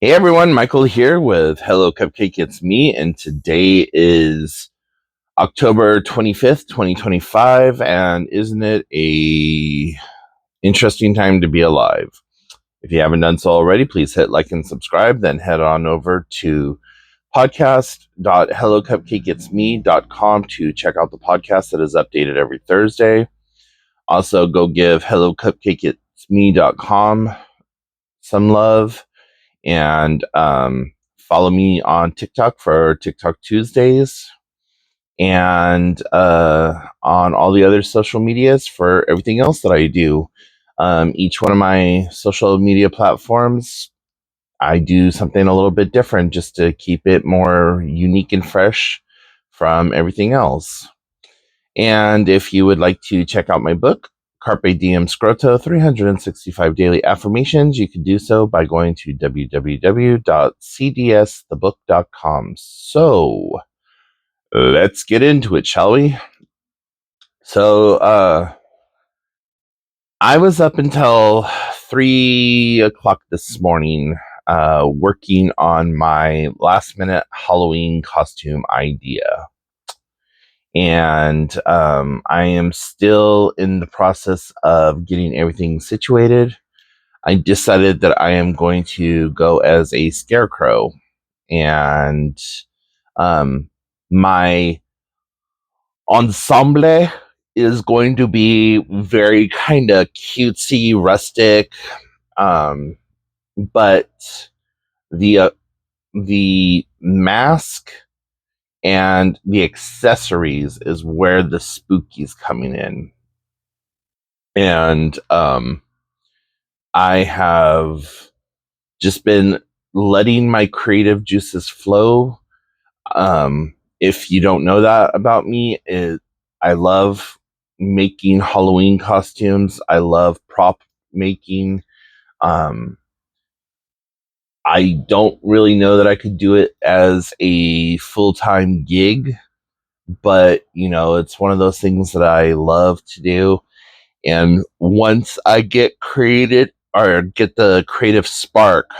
Hey everyone, Michael here with Hello Cupcake It's Me, and today is October 25th, 2025, and isn't it a interesting time to be alive? If you haven't done so already, please hit like and subscribe, then head on over to podcast.hellocupcakeitsme.com to check out the podcast that is updated every Thursday. Also, go give hellocupcakeitsme.com some love and follow me on TikTok for TikTok Tuesdays and on all the other social medias for everything else that I do. Each one of my social media platforms, I do something a little bit different just to keep it more unique and fresh from everything else. And if you would like to check out my book, Carpe Diem Scroto 365 Daily Affirmations, you can do so by going to www.cdsthebook.com. So let's get into it, shall we? So I was up until 3 o'clock this morning working on my last minute Halloween costume idea. And I am still in the process of getting everything situated. I decided that I am going to go as a scarecrow, and my ensemble is going to be very kind of cutesy, rustic, um, but the the mask and the accessories is where the spooky's coming in. And I have just been letting my creative juices flow. If you don't know that about me, I love making Halloween costumes. I love prop making. Um, I don't really know that I could do it as a full time gig, but it's one of those things that I love to do. And once I get created or get the creative spark,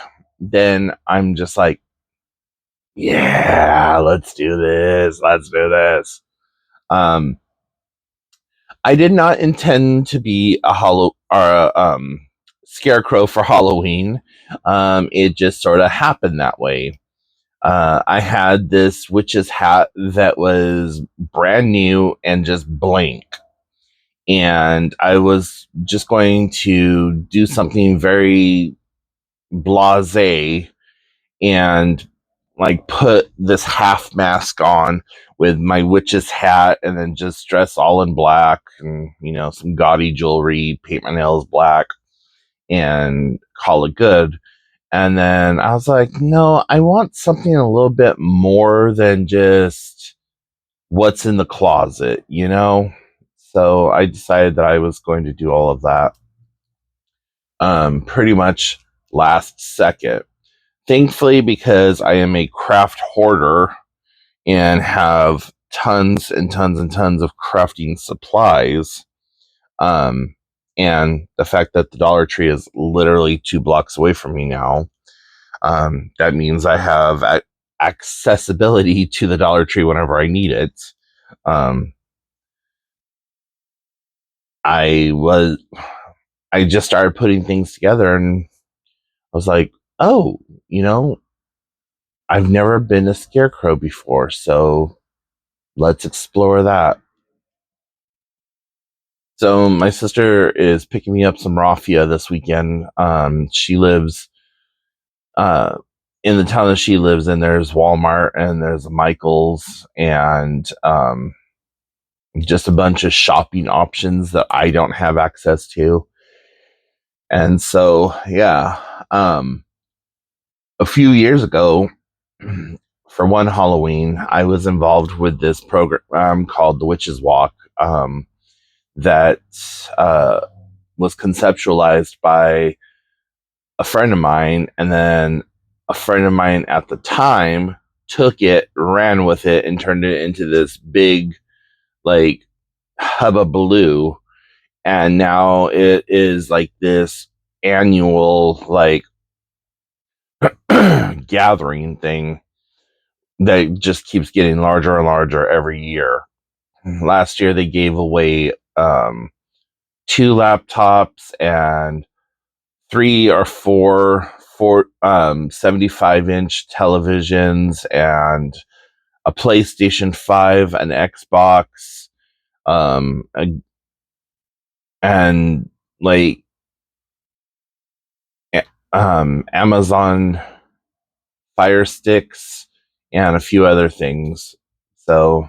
then I'm just like, yeah, let's do this. Let's do this. Um, I did not intend to be a hollow or scarecrow for Halloween. It just sort of happened that way. I had this witch's hat that was brand new and just blank. And I was just going to do something very blase and like put this half mask on with my witch's hat and then just dress all in black and some gaudy jewelry, paint my nails black and call it good. And then I was like, no, I want something a little bit more than just what's in the closet. So I decided that I was going to do all of that pretty much last second. Thankfully, because I am a craft hoarder and have tons and tons and tons of crafting supplies, um, and the fact that the Dollar Tree is literally 2 blocks away from me now, that means I have accessibility to the Dollar Tree whenever I need it. Um, I was I just started putting things together, and I was like, oh, you know, I've never been a scarecrow before, so let's explore that. So my sister is picking me up some raffia this weekend. She lives uh, in the town that she lives in. There's Walmart and there's a Michaels and just a bunch of shopping options that I don't have access to. And so, yeah, a few years ago, for one Halloween, I was involved with this program called the Witch's Walk. That was conceptualized by a friend of mine, and then a friend of mine at the time took it, ran with it, and turned it into this big, like, hubbubaloo. And now it is like this annual, like, gathering thing that just keeps getting larger and larger every year. Last year they gave away 2 laptops and 3 or 4 75-inch televisions and a PlayStation 5, an Xbox, and like Amazon Fire Sticks and a few other things. So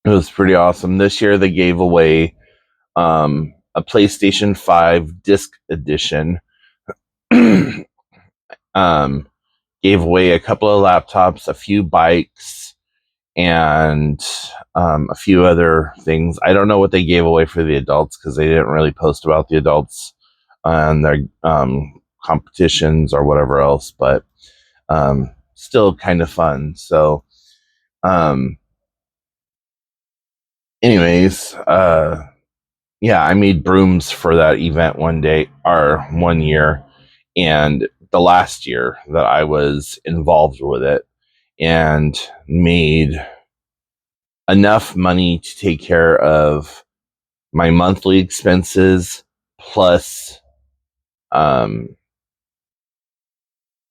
it was pretty awesome. This year they gave away a PlayStation 5 disc edition. um, Gave away a couple of laptops, a few bikes, and a few other things. I don't know what they gave away for the adults because they didn't really post about the adults and their competitions or whatever else, but still kind of fun. So, um, anyways, yeah, I made brooms for that event one year, and the last year that I was involved with it, and made enough money to take care of my monthly expenses plus um,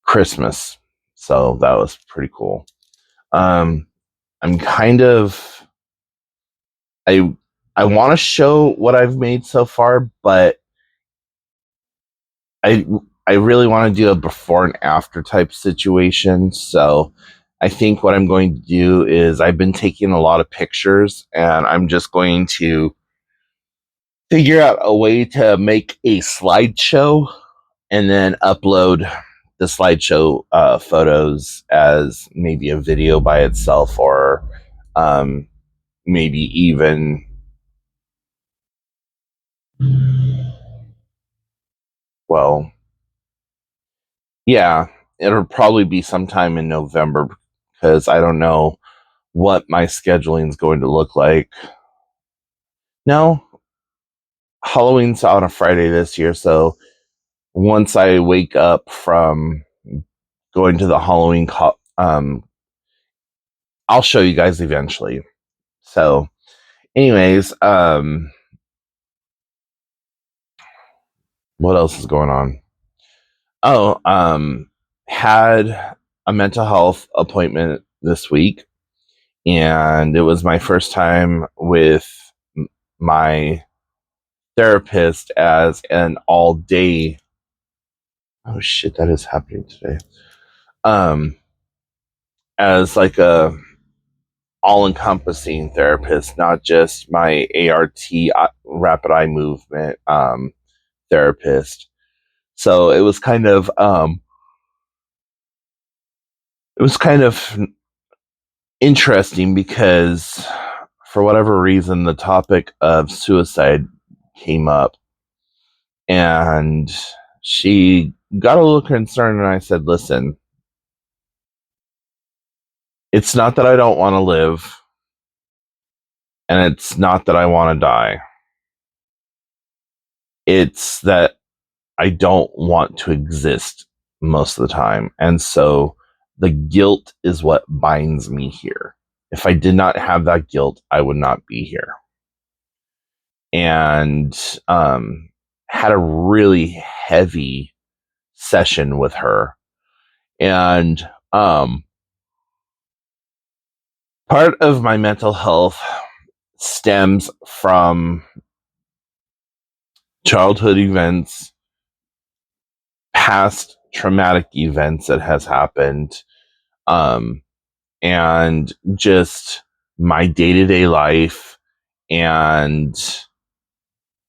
Christmas. So that was pretty cool. Um, I'm kind of I I want to show what I've made so far, but I I really want to do a before and after type situation. So I think what I'm going to do is I've been taking a lot of pictures and I'm just going to figure out a way to make a slideshow and then upload the slideshow photos as maybe a video by itself or um, maybe even well yeah, it'll probably be sometime in November because I don't know what my scheduling is going to look like. No, Halloween's on a Friday this year, so once I wake up from going to the I'll show you guys eventually. So, anyways, what else is going on? Oh, had a mental health appointment this week, and it was my first time with my therapist as an all day. Oh shit, that is happening today. Um, as like a all encompassing therapist, not just my ART rapid eye movement therapist. So it was kind of interesting because for whatever reason the topic of suicide came up and she got a little concerned and I said, "Listen, it's not that I don't want to live and it's not that I want to die. It's that I don't want to exist most of the time. And so the guilt is what binds me here. If I did not have that guilt, I would not be here." And had a really heavy session with her. And part of my mental health stems from childhood events, past traumatic events that has happened, um, and just my day-to-day life and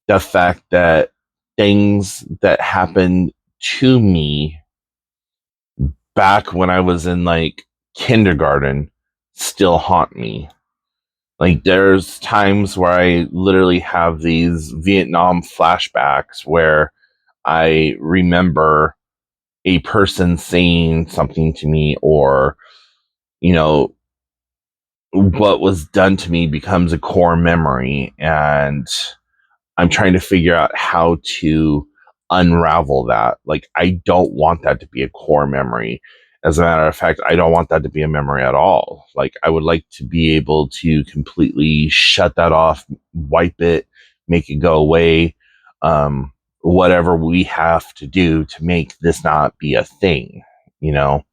the fact that things that happened to me back when I was in like kindergarten still haunt me. Like there's times where I literally have these Vietnam flashbacks where I remember a person saying something to me or, you know, what was done to me becomes a core memory and I'm trying to figure out how to unravel that. Like, I don't want that to be a core memory. As a matter of fact, I don't want that to be a memory at all. Like, I would like to be able to completely shut that off, wipe it, make it go away. Whatever we have to do to make this not be a thing, you know?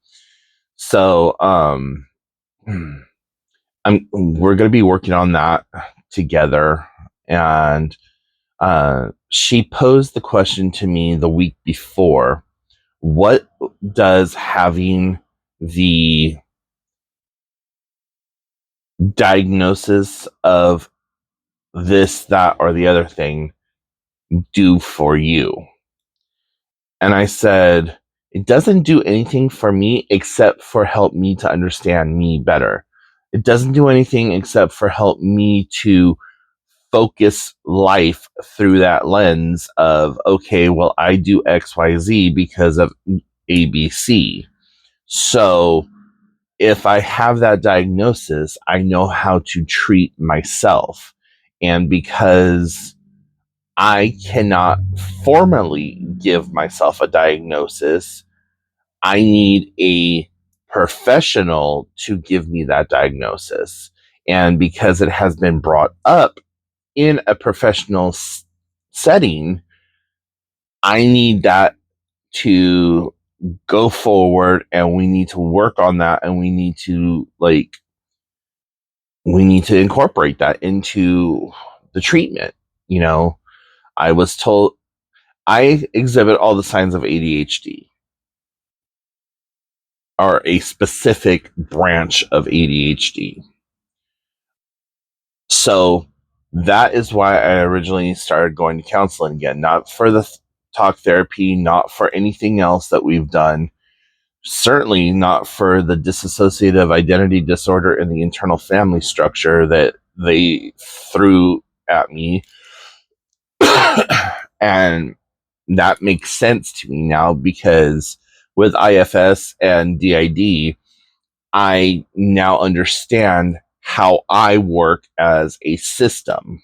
So, we're going to be working on that together. And she posed the question to me the week before: what does having the diagnosis of this, that, or the other thing do for you? And I said, it doesn't do anything for me except for help me to understand me better. It doesn't do anything except for help me to focus life through that lens of, okay, well, I do XYZ because of ABC. So if I have that diagnosis, I know how to treat myself. And because I cannot formally give myself a diagnosis, I need a professional to give me that diagnosis. And because it has been brought up in a professional setting, I need that to go forward, and we need to work on that, and we need to incorporate that into the treatment. You know, I was told I exhibit all the signs of ADHD, or a specific branch of ADHD. So that is why I originally started going to counseling again, not for the talk therapy, not for anything else that we've done, certainly not for the dissociative identity disorder and the internal family structure that they threw at me. And that makes sense to me now, because with IFS and DID, I now understand how I work as a system.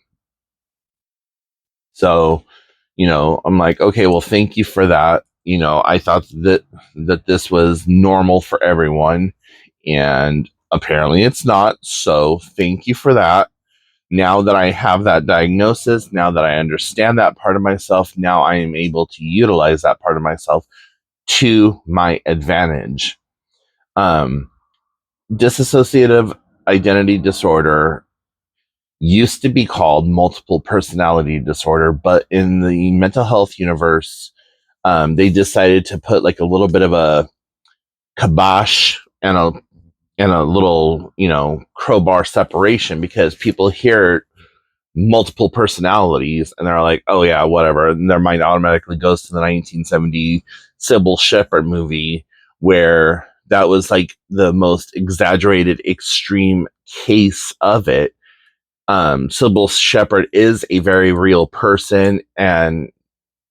So, I'm like, okay, well, thank you for that. I thought that this was normal for everyone, and apparently it's not. So, thank you for that. Now that I have that diagnosis, now that I understand that part of myself, now I am able to utilize that part of myself to my advantage. Dissociative identity disorder used to be called multiple personality disorder, but in the mental health universe, they decided to put like a little bit of a kibosh and a little, crowbar separation, because people hear multiple personalities and they're like, oh yeah, whatever, and their mind automatically goes to the 1970 Sybil Shepherd movie, where that was like the most exaggerated extreme case of it. Sybil Shepherd is a very real person and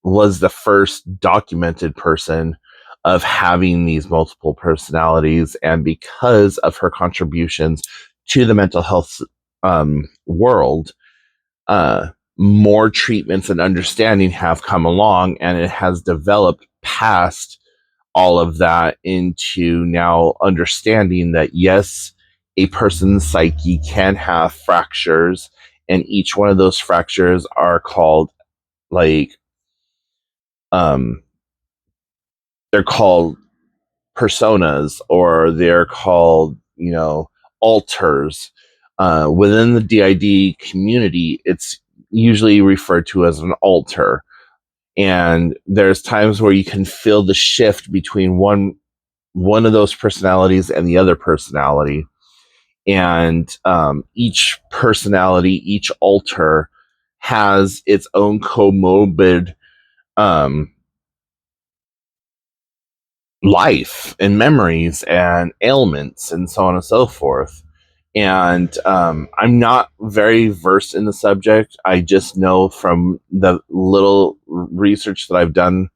was the first documented person of having these multiple personalities. And because of her contributions to the mental health world, more treatments and understanding have come along, and it has developed past all of that into now understanding that, yes, a person's psyche can have fractures, and each one of those fractures are called, like, they're called personas, or they're called, alters. Within the DID community, it's usually referred to as an alter. And there's times where you can feel the shift between one of those personalities and the other personality. And each personality, each alter, has its own comorbid um, life and memories and ailments and so on and so forth. And I'm not very versed in the subject. I just know from the little research that I've done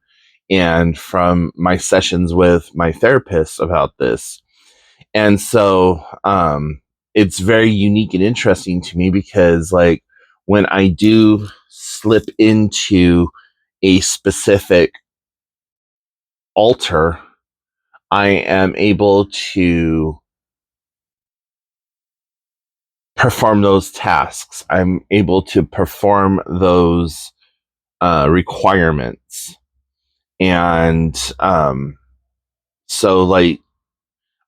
and from my sessions with my therapist about this. And so it's very unique and interesting to me, because, like, when I do slip into a specific altar, I am able to perform those tasks. I'm able to perform those requirements. And so, like,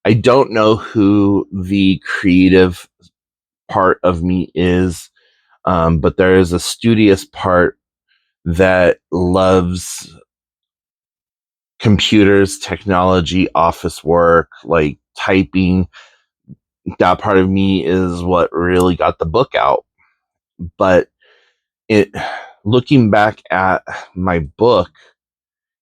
I don't know who the creative part of me is, but there is a studious part that loves computers, technology, office work, like typing. That part of me is what really got the book out. But it, looking back at my book,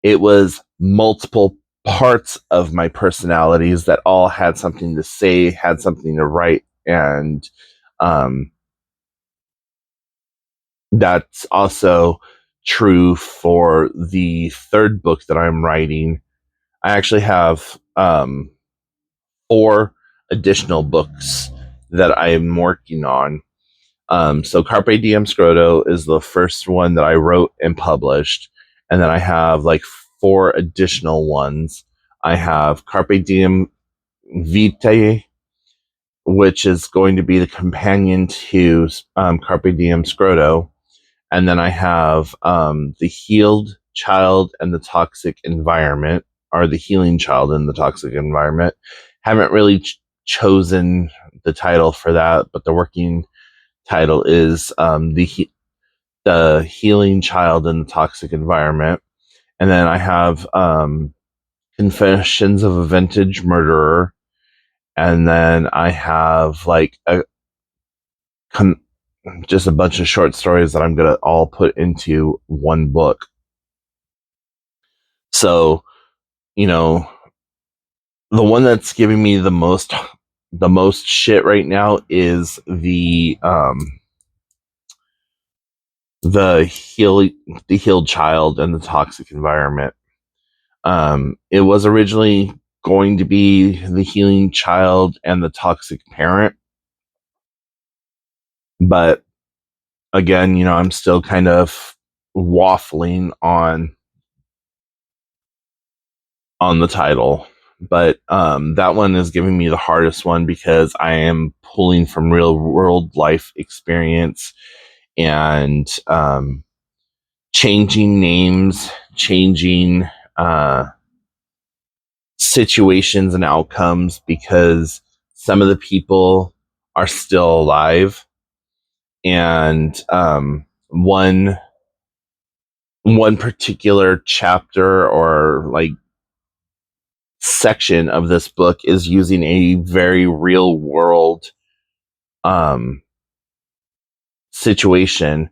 it was multiple parts of my personalities that all had something to say, had something to write, and um, that's also true for the third book that I'm writing. I actually have 4 additional books that I am working on. So Carpe Diem Scroto is the first one that I wrote and published, and then I have like 4 additional ones. I have Carpe Diem Vitae, which is going to be the companion to Carpe Diem Scroto, and then I have the Healed Child and the Toxic Environment, or the Healing Child in the Toxic Environment. Haven't really chosen the title for that, but the working title is the Healing Child in the Toxic Environment. And then I have Confessions of a Vintage Murderer. And then I have like just a bunch of short stories that I'm going to all put into one book. So, you know, the one that's giving me the most shit right now is the healed child and the toxic environment. It was originally going to be the healing child and the toxic parent, but again, I'm still kind of waffling on the title. But that one is giving me the hardest one because I am pulling from real world life experience and changing names, changing situations and outcomes because some of the people are still alive, and one particular chapter or like section of this book is using a very real world um, situation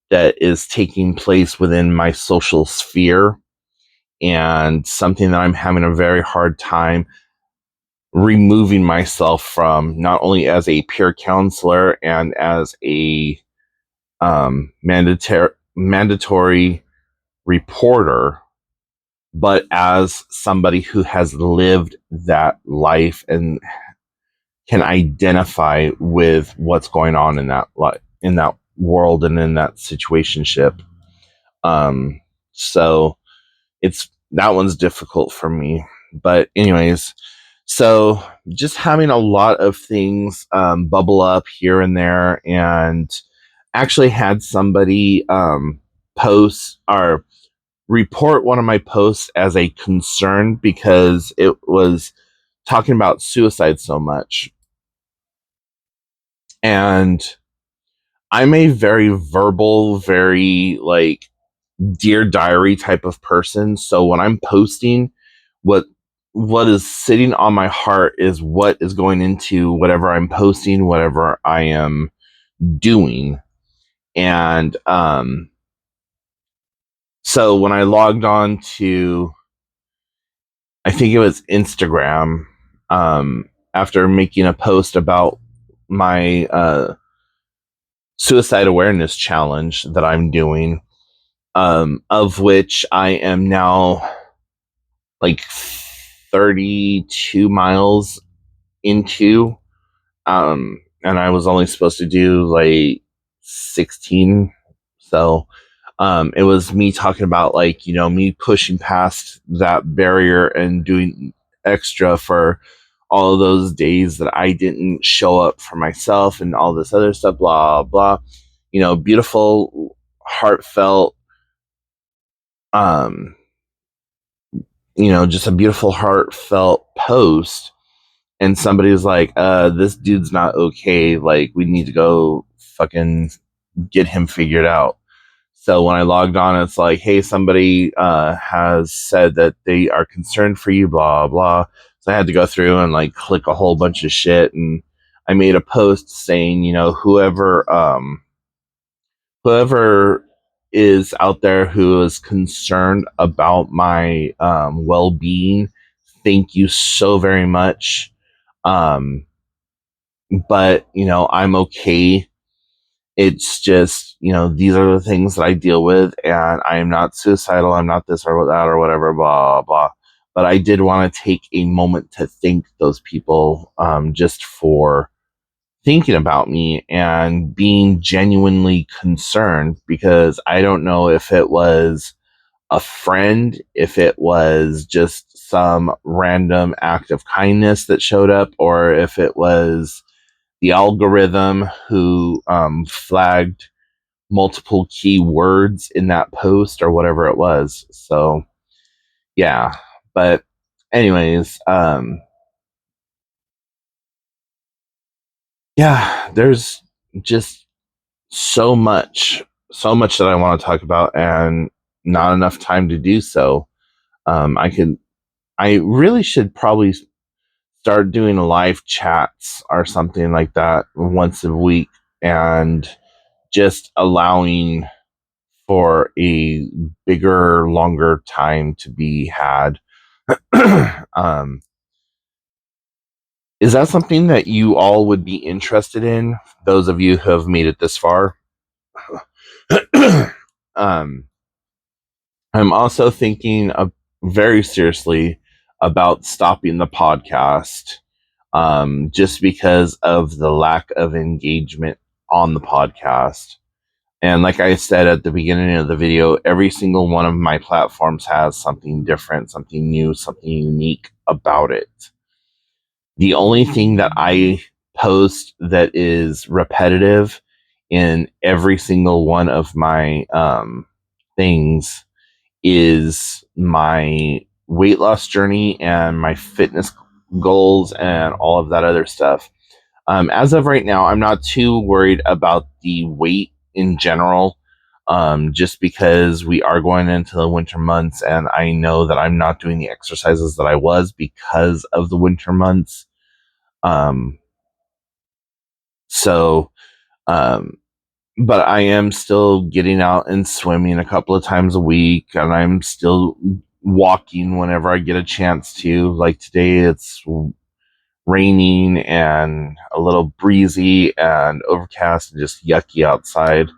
that is taking place within my social sphere, and something that I'm having a very hard time removing myself from, not only as a peer counselor and as a mandatory reporter, but as somebody who has lived that life and can identify with what's going on in that in that world and in that situationship. So it's that one's difficult for me. But anyways, so just having a lot of things bubble up here and there, and actually had somebody post or report one of my posts as a concern because it was talking about suicide so much. And I'm a very verbal, very like dear diary type of person. So when I'm posting, what what is sitting on my heart is what is going into whatever I'm posting, whatever I am doing. And so when I logged on to, I think it was Instagram, after making a post about my suicide awareness challenge that I'm doing, of which I am now like 32 miles into, and I was only supposed to do like 16. So It was me talking about, like, me pushing past that barrier and doing extra for all of those days that I didn't show up for myself and all this other stuff, blah, blah. Beautiful, heartfelt, um, just a beautiful, heartfelt post. And somebody was like, this dude's not okay. Like, we need to go fucking get him figured out. So when I logged on, it's like, hey, somebody has said that they are concerned for you, blah, blah. So I had to go through and like click a whole bunch of shit. And I made a post saying, whoever is out there who is concerned about my well-being, thank you so very much. But I'm okay. It's just, these are the things that I deal with, and I am not suicidal. I'm not this or that or whatever, blah, blah. But I did want to take a moment to thank those people, just for thinking about me and being genuinely concerned, because I don't know if it was a friend, if it was just some random act of kindness that showed up, or if it was the algorithm who flagged multiple keywords in that post or whatever it was. So yeah, but anyways, yeah, there's just so much that I want to talk about, and not enough time to do so. I really should probably start doing live chats or something like that once a week, and just allowing for a bigger, longer time to be had. um, is that something that you all would be interested in? Those of you who have made it this far. um, I'm also thinking of very seriously about stopping the podcast, just because of the lack of engagement on the podcast. And like I said at the beginning of the video, every single one of my platforms has something different, something new, something unique about it. The only thing that I post that is repetitive in every single one of my things is my weight loss journey and my fitness goals and all of that other stuff. As of right now, I'm not too worried about the weight in general, just because we are going into the winter months, and I know that I'm not doing the exercises that I was because of the winter months. Um, so, um, but I am still getting out and swimming a couple of times a week, and I'm still walking whenever I get a chance to. Like today, it's raining and a little breezy and overcast and just yucky outside.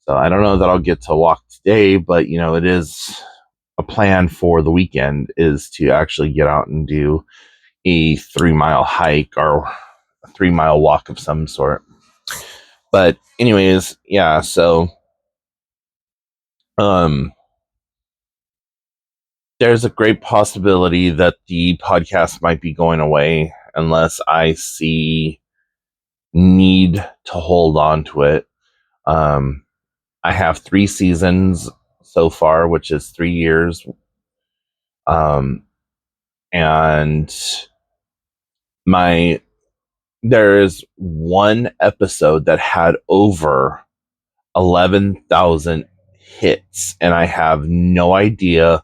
So I don't know that I'll get to walk today, but it is a plan for the weekend is to actually get out and do a 3 mile hike or a 3 mile walk of some sort. But anyways, yeah, so um there's a great possibility that the podcast might be going away unless I see need to hold on to it. Um I have 3 seasons so far, which is 3 years. Um, and my there is one episode that had over 11,000 hits, and I have no idea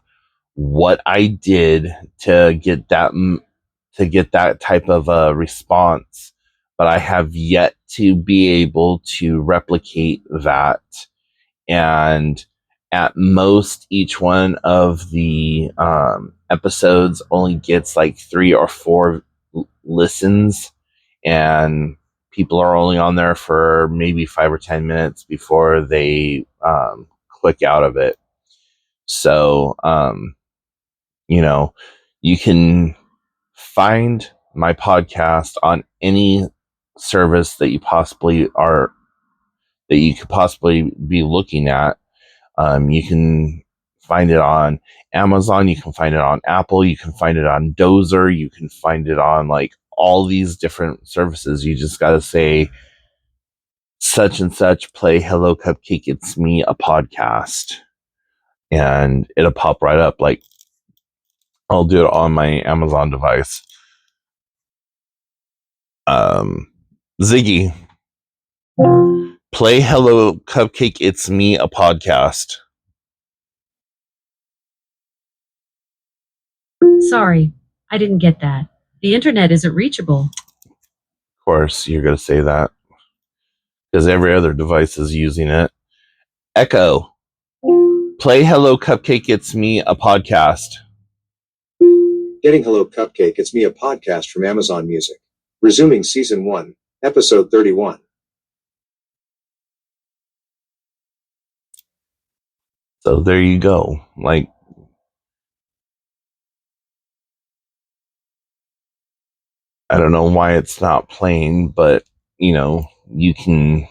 what I did to get that type of a response, but I have yet to be able to replicate that. And at most, each one of the episodes only gets like 3 or 4 listens, and people are only on there for maybe 5 or 10 minutes before they click out of it. So, you know, you can find my podcast on any service that you could possibly be looking at. You can find it on Amazon. You can find it on Apple. You can find it on Dozer. You can find it on like all these different services. You just got to say such and such, play Hello Cupcake It's Me, a podcast, and it'll pop right up. Like I'll do it on my Amazon device. Ziggy, play Hello Cupcake It's Me, a podcast. Sorry, I didn't get that. The internet isn't reachable. Of course, you're going to say that because every other device is using it. Echo, play Hello Cupcake It's Me, a podcast. Getting Hello Cupcake It's Me, a podcast from Amazon Music. Resuming Season 1, Episode 31. So there you go. Like, I don't know why it's not playing, but, you know, you can...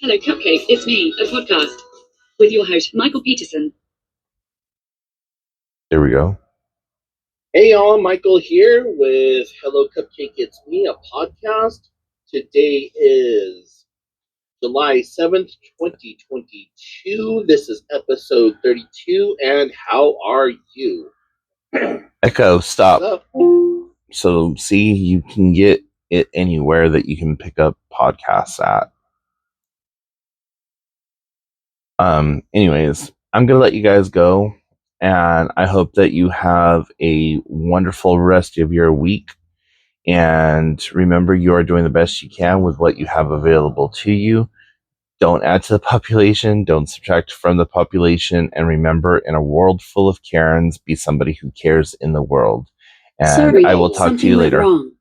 Hello Cupcake It's Me, a podcast with your host, Michael Peterson. There we go. Hey y'all, Michael here with Hello Cupcake It's Me, a podcast. Today is July 7th, 2022. This is episode 32, and how are you? Echo, stop. So, see, you can get it anywhere that you can pick up podcasts at. Anyways, I'm going to let you guys go, and I hope that you have a wonderful rest of your week. And remember, you are doing the best you can with what you have available to you. Don't add to the population, don't subtract from the population, and remember, in a world full of Karens, be somebody who cares in the world. And Sorry, I will talk to you something went later. wrong.